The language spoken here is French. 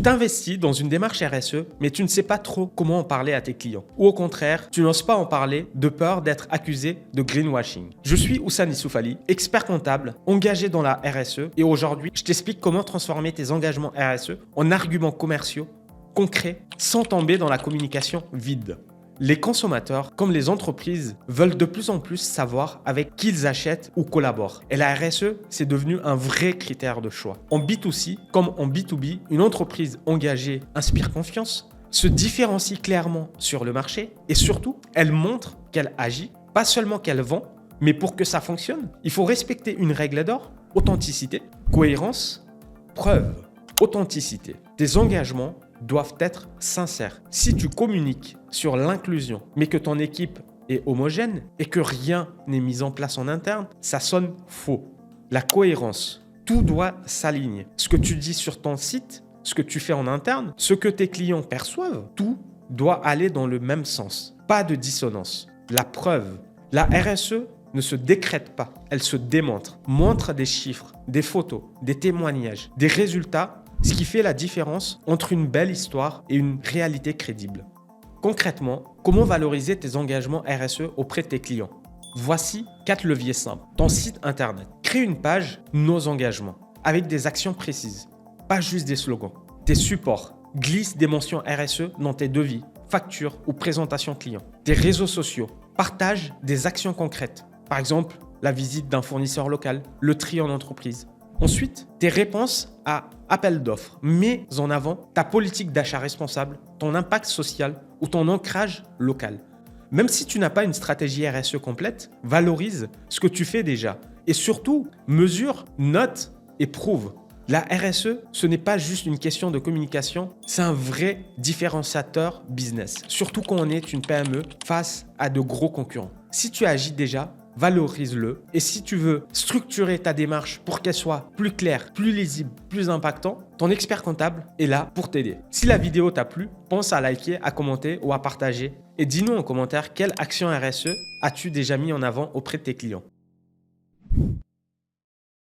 t'investis dans une démarche RSE, mais tu ne sais pas trop comment en parler à tes clients. Ou au contraire, tu n'oses pas en parler de peur d'être accusé de greenwashing. Je suis Houssane Issoufali, expert comptable, engagé dans la RSE, et aujourd'hui, je t'explique comment transformer tes engagements RSE en arguments commerciaux concrets sans tomber dans la communication vide. Les consommateurs, comme les entreprises, veulent de plus en plus savoir avec qui ils achètent ou collaborent. Et la RSE, c'est devenu un vrai critère de choix. En B2C, comme en B2B, une entreprise engagée inspire confiance, se différencie clairement sur le marché et surtout, elle montre qu'elle agit, pas seulement qu'elle vend, mais pour que ça fonctionne, il faut respecter une règle d'or, authenticité, cohérence, preuve. Authenticité. Tes engagements doivent être sincères. Si tu communiques sur l'inclusion, mais que ton équipe est homogène et que rien n'est mis en place en interne, ça sonne faux. La cohérence, tout doit s'aligner. Ce que tu dis sur ton site, ce que tu fais en interne, ce que tes clients perçoivent, tout doit aller dans le même sens. Pas de dissonance. La preuve, la RSE ne se décrète pas, elle se démontre. Montre des chiffres, des photos, des témoignages, des résultats, ce qui fait la différence entre une belle histoire et une réalité crédible. Concrètement, comment valoriser tes engagements RSE auprès de tes clients? Voici 4 leviers simples. Ton site internet. Crée une page Nos engagements avec des actions précises, pas juste des slogans. Tes supports. Glisse des mentions RSE dans tes devis, factures ou présentations clients. Tes réseaux sociaux. Partage des actions concrètes. Par exemple, la visite d'un fournisseur local, le tri en entreprise. Ensuite, tes réponses à appel d'offres. Mets en avant ta politique d'achat responsable, ton impact social ou ton ancrage local. Même si tu n'as pas une stratégie RSE complète, valorise ce que tu fais déjà. Et surtout, mesure, note et prouve. La RSE, ce n'est pas juste une question de communication, c'est un vrai différenciateur business. Surtout quand on est une PME face à de gros concurrents. Si tu agis déjà, valorise-le. Et si tu veux structurer ta démarche pour qu'elle soit plus claire, plus lisible, plus impactante, ton expert comptable est là pour t'aider. Si la vidéo t'a plu, pense à liker, à commenter ou à partager. Et dis-nous en commentaire quelle action RSE as-tu déjà mis en avant auprès de tes clients.